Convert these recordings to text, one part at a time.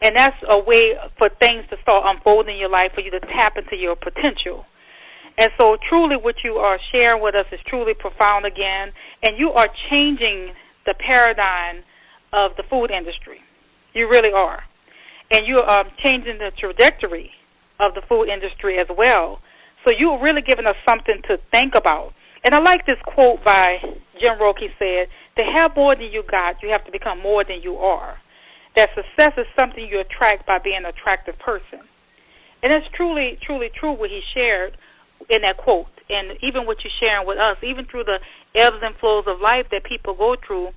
And that's a way for things to start unfolding in your life, for you to tap into your potential. And so truly what you are sharing with us is truly profound again, and you are changing the paradigm of the food industry. You really are. And you are changing the trajectory of the food industry as well. So you're really giving us something to think about. And I like this quote by Jim Rohn. He said, to have more than you got, you have to become more than you are. That success is something you attract by being an attractive person. And that's truly, truly true what he shared in that quote. And even what you're sharing with us, even through the ebbs and flows of life that people go through,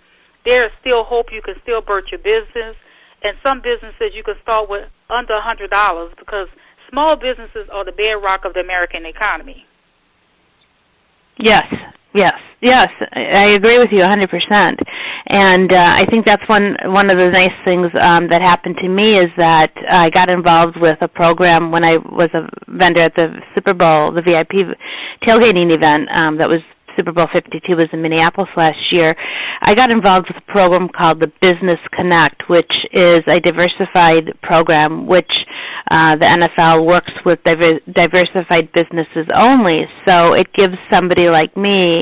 there is still hope. You can still birth your business. And some businesses you can start with under $100 because small businesses are the bedrock of the American economy. Yes. I agree with you 100%. And I think that's one of the nice things that happened to me is that I got involved with a program when I was a vendor at the Super Bowl, the VIP tailgating event that was Super Bowl 52 was in Minneapolis last year. I got involved with a program called the Business Connect, which is a diversified program which the NFL works with diversified businesses only. So it gives somebody like me,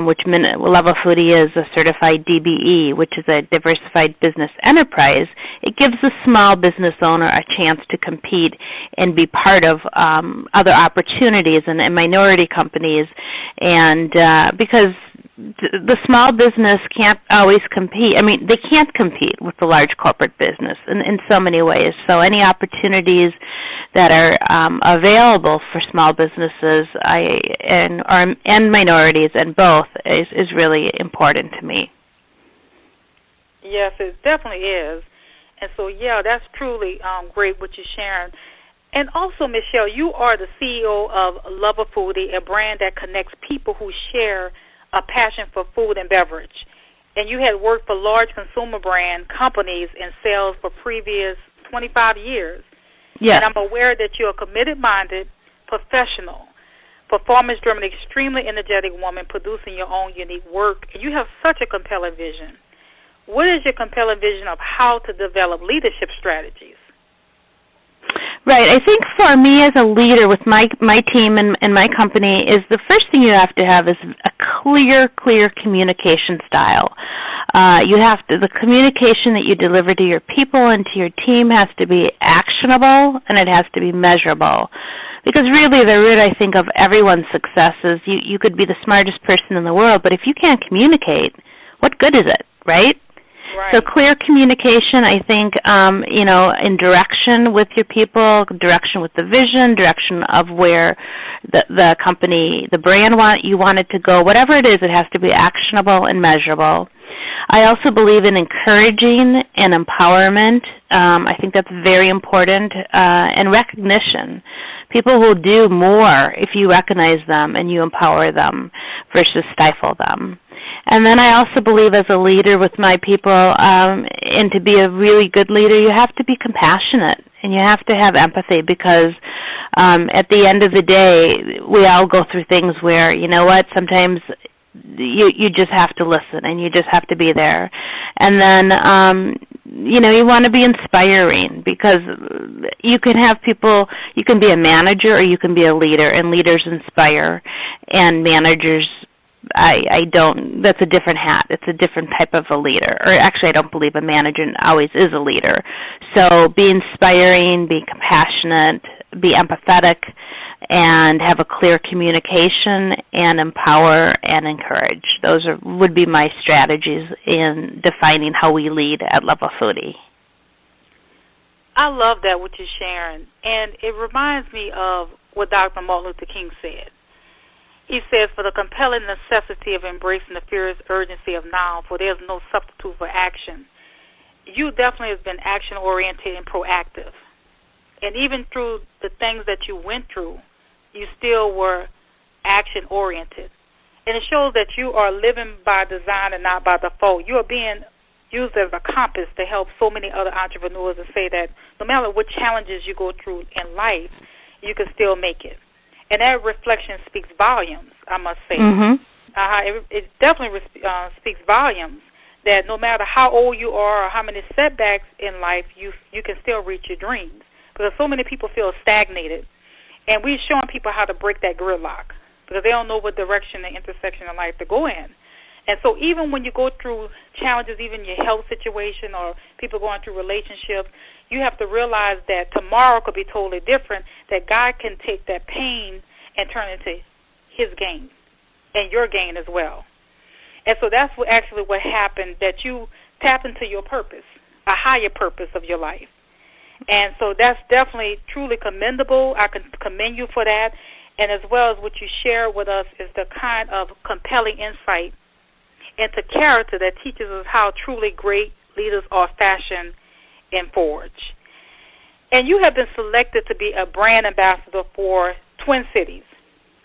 which Luvafoodie is a certified DBE, which is a diversified business enterprise. It gives the small business owner a chance to compete and be part of other opportunities and minority companies. And because the small business can't always compete. I mean, they can't compete with the large corporate business in so many ways. So any opportunities that are available for small businesses and minorities and both is really important to me. Yes, it definitely is. And so, yeah, that's truly great what you're sharing. And also, Michelle, you are the CEO of Luvafoodie, a brand that connects people who share a passion for food and beverage. And you had worked for large consumer brand companies in sales for previous 25 years. Yes. And I'm aware that you're a committed-minded professional, performance-driven, extremely energetic woman producing your own unique work. And you have such a compelling vision. What is your compelling vision of how to develop leadership strategies? Right. I think for me as a leader with my team and my company is the first thing you have to have is a clear communication style. The communication that you deliver to your people and to your team has to be actionable and it has to be measurable. Because really the root, I think, of everyone's success is you could be the smartest person in the world, but if you can't communicate, what good is it, right? Right. So clear communication, I think, in direction with your people, direction with the vision, direction of where the company, the brand you want it to go. Whatever it is, it has to be actionable and measurable. I also believe in encouraging and empowerment. I think that's very important, and recognition. People will do more if you recognize them and you empower them versus stifle them. And then I also believe as a leader with my people, and to be a really good leader, you have to be compassionate and you have to have empathy because at the end of the day, we all go through things where, you know what, sometimes you just have to listen and you just have to be there. And then, you want to be inspiring because you can have people, you can be a manager or you can be a leader, and leaders inspire, and managers, that's a different hat. It's a different type of a leader. Or actually, I don't believe a manager always is a leader. So be inspiring, be compassionate, be empathetic, and have a clear communication, and empower and encourage. Those would be my strategies in defining how we lead at Luvafoodie. I love that, what you're sharing. And it reminds me of what Dr. Martin Luther King said. He says, for the compelling necessity of embracing the furious urgency of now, for there is no substitute for action. You definitely have been action-oriented and proactive. And even through the things that you went through, you still were action-oriented. And it shows that you are living by design and not by default. You are being used as a compass to help so many other entrepreneurs and say that no matter what challenges you go through in life, you can still make it. And that reflection speaks volumes, I must say. Mm-hmm. It definitely speaks volumes that no matter how old you are or how many setbacks in life, you can still reach your dreams. Because so many people feel stagnated. And we're showing people how to break that gridlock because they don't know what direction and intersection of life to go in. And so even when you go through challenges, even your health situation or people going through relationships, you have to realize that tomorrow could be totally different, that God can take that pain and turn it into his gain and your gain as well. And so that's what happened, that you tap into your purpose, a higher purpose of your life. And so that's definitely truly commendable. I can commend you for that. And as well as what you share with us is the kind of compelling insight into character that teaches us how truly great leaders are fashioned and forged. And you have been selected to be a brand ambassador for Twin Cities,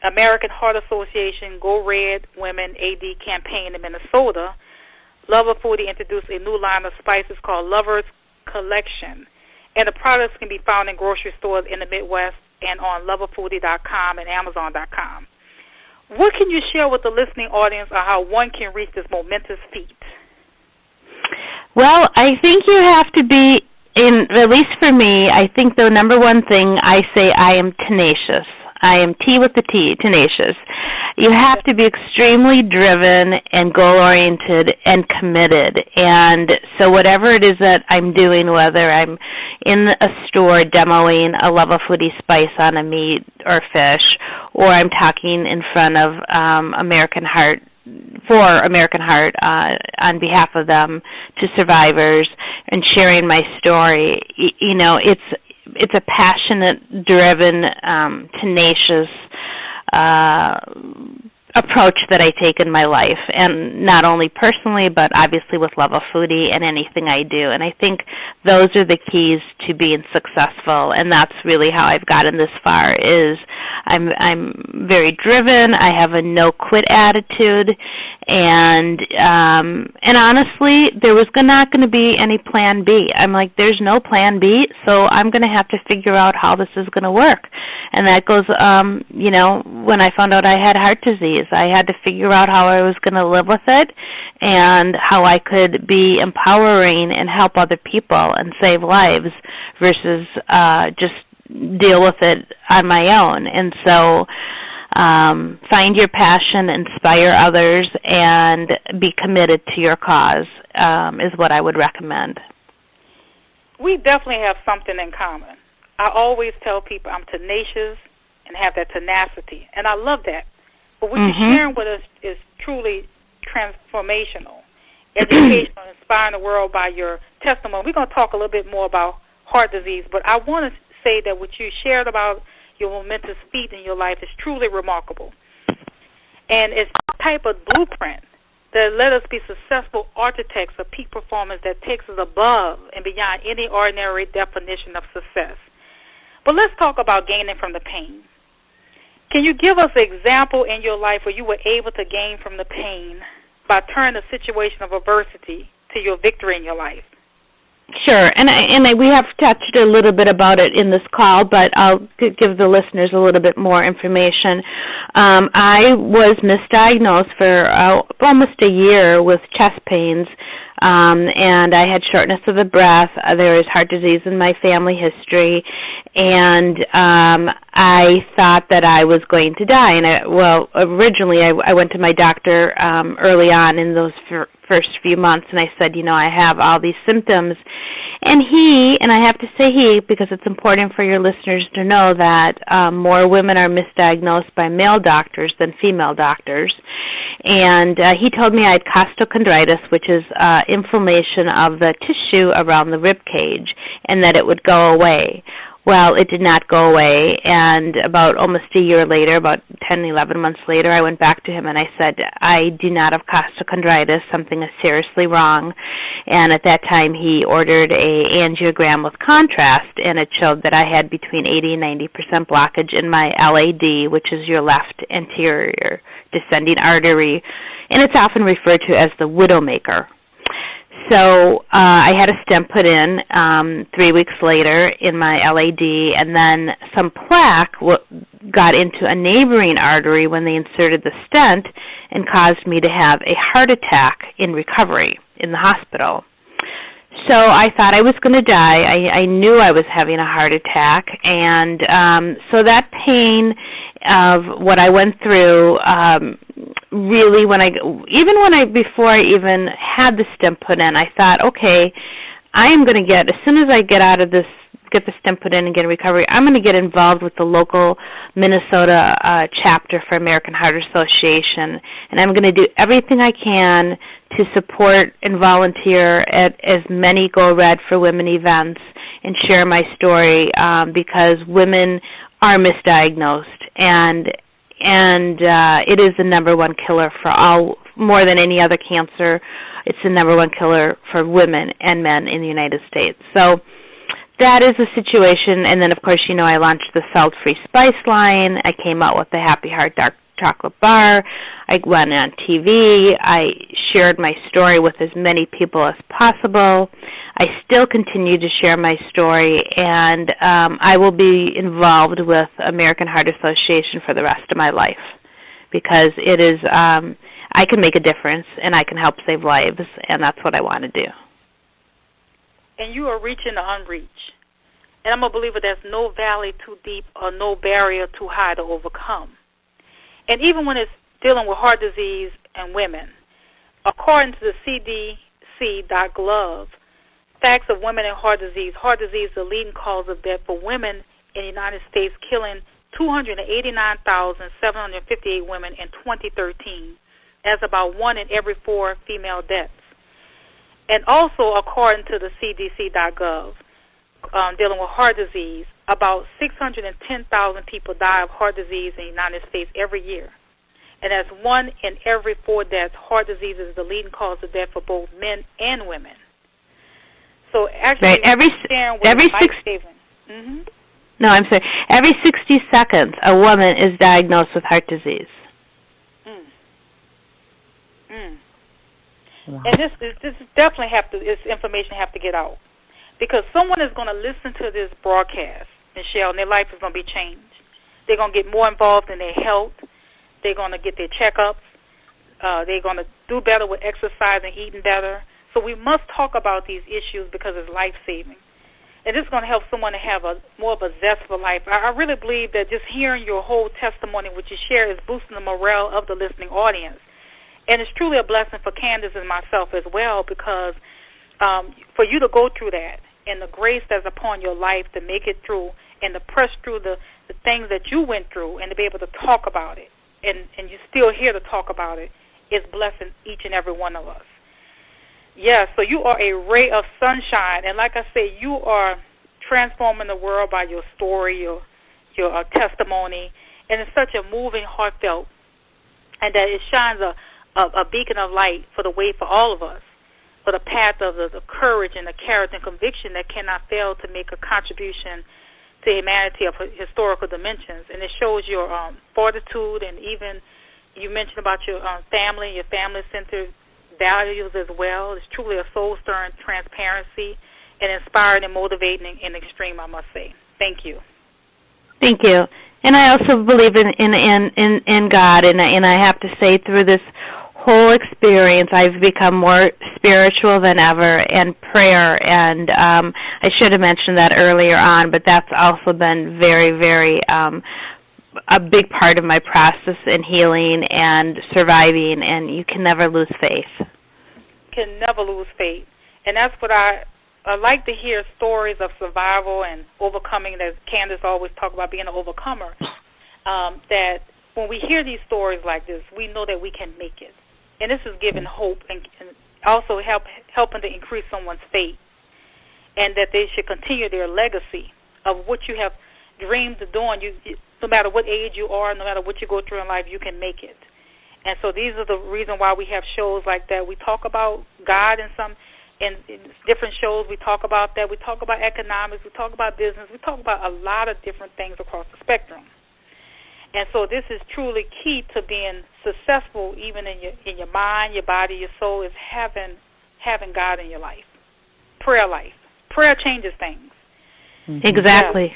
American Heart Association Go Red Women AD campaign in Minnesota. Luvafoodie introduced a new line of spices called Lover's Collection. And the products can be found in grocery stores in the Midwest and on Luvafoodie.com and Amazon.com. What can you share with the listening audience on how one can reach this momentous feat? Well, I think you have to be, at least for me, I think the number one thing I say, I am tenacious. I am T with the T, tenacious. You have to be extremely driven and goal-oriented and committed. And so whatever it is that I'm doing, whether I'm in a store demoing a Luvafoodie spice on a meat or fish, or I'm talking in front of American Heart on behalf of them to survivors and sharing my story, it's a passionate, driven, tenacious approach that I take in my life, and not only personally, but obviously with Luvafoodie and anything I do. And I think those are the keys to being successful, and that's really how I've gotten this far. Is I'm very driven. I have a no-quit attitude, and honestly, there was not going to be any plan B. I'm like, there's no plan B, so I'm going to have to figure out how this is going to work. And that goes, when I found out I had heart disease, I had to figure out how I was going to live with it and how I could be empowering and help other people and save lives versus just deal with it on my own. And so find your passion, inspire others, and be committed to your cause is what I would recommend. We definitely have something in common. I always tell people I'm tenacious and have that tenacity, and I love that. But what you're sharing with us is truly transformational, educational, inspiring the world by your testimony. We're going to talk a little bit more about heart disease, but I want to say that what you shared about your momentous feat in your life is truly remarkable. And it's a type of blueprint that let us be successful architects of peak performance that takes us above and beyond any ordinary definition of success. But let's talk about gaining from the pain. Can you give us an example in your life where you were able to gain from the pain by turning a situation of adversity to your victory in your life? Sure, and we have touched a little bit about it in this call, but I'll give the listeners a little bit more information. I was misdiagnosed for almost a year with chest pains, and I had shortness of the breath. There was heart disease in my family history, and I thought that I was going to die. And originally I went to my doctor early on in those first few months, and I said, I have all these symptoms. And I have to say he, because it's important for your listeners to know that more women are misdiagnosed by male doctors than female doctors. And he told me I had costochondritis, which is inflammation of the tissue around the rib cage, and that it would go away. Well, it did not go away, and about almost a year later, about 10, 11 months later, I went back to him and I said, I do not have costochondritis, something is seriously wrong. And at that time, he ordered an angiogram with contrast, and it showed that I had between 80 and 90% blockage in my LAD, which is your left anterior descending artery, and it's often referred to as the widowmaker. So I had a stent put in 3 weeks later in my LAD, and then some plaque got into a neighboring artery when they inserted the stent and caused me to have a heart attack in recovery. in the hospital. So I thought I was going to die. I knew I was having a heart attack, and so that pain of what I went through, really, before I even had the stent put in, I thought, okay, I am going to get, as soon as I get out of this, get the stent put in and get in recovery, I'm going to get involved with the local Minnesota chapter for American Heart Association, and I'm going to do everything I can to support and volunteer at as many Go Red for Women events and share my story, because women are misdiagnosed, and it is the number one killer for all, more than any other cancer. It's the number one killer for women and men in the United States. So that is the situation. And then, of course, I launched the salt-free spice line. I came out with the Happy Heart Dark Chocolate Bar. I went on TV. I shared my story with as many people as possible. I still continue to share my story, and I will be involved with American Heart Association for the rest of my life, because it is, I can make a difference, and I can help save lives, and that's what I want to do. And you are reaching the unreached. And I'm a believer there's no valley too deep or no barrier too high to overcome. And even when it's dealing with heart disease and women, according to the CDC.gov, facts of women and heart disease is the leading cause of death for women in the United States, killing 289,758 women in 2013, as about 1 in every 4 female deaths. And also, according to the CDC.gov, dealing with heart disease, about 610,000 people die of heart disease in the United States every year. And that's 1 in every 4 deaths. Heart disease is the leading cause of death for both men and women. So actually, right. Every 60 seconds, a woman is diagnosed with heart disease. Wow. And this definitely this information have to get out, because someone is going to listen to this broadcast, Michelle, and their life is going to be changed. They're going to get more involved in their health. They're going to get their checkups. They're going to do better with exercise and eating better. So we must talk about these issues because it's life-saving. And this is going to help someone to have more of a zest for life. I really believe that just hearing your whole testimony, which you share, is boosting the morale of the listening audience. And it's truly a blessing for Candace and myself as well, because for you to go through that and the grace that's upon your life to make it through and to press through the things that you went through and to be able to talk about it, and you're still here to talk about it, is blessing each and every one of us. Yes, so you are a ray of sunshine, and like I say, you are transforming the world by your story, your testimony, and it's such a moving, heartfelt, and that it shines a beacon of light for the way for all of us, for the path of the courage and the character and conviction that cannot fail to make a contribution to humanity of historical dimensions. And it shows your fortitude, and even you mentioned about your family, your family-centered values as well. It's truly a soul-stirring transparency and inspiring and motivating in extreme, I must say. Thank you. Thank you. And I also believe in God, and I have to say, through this whole experience, I've become more spiritual than ever, and prayer, and I should have mentioned that earlier on, but that's also been very, very a big part of my process in healing and surviving, and you can never lose faith. Can never lose faith. And that's what I like to hear, stories of survival and overcoming, that Candace always talks about being an overcomer, that when we hear these stories like this, we know that we can make it. And this is giving hope and also helping to increase someone's faith, and that they should continue their legacy of what you have dreamed of doing. No matter what age you are, no matter what you go through in life, you can make it. And so these are the reason why we have shows like that. We talk about God in different shows. We talk about that. We talk about economics. We talk about business. We talk about a lot of different things across the spectrum. And so this is truly key to being successful, even in your mind, your body, your soul, is having God in your life. Prayer life. Prayer changes things. Exactly.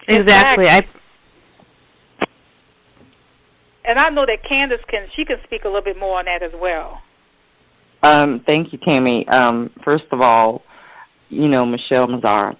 Yeah. Exactly. And I know that Candace can speak a little bit more on that as well. Thank you, Tammy. First of all, Michelle Mazzara,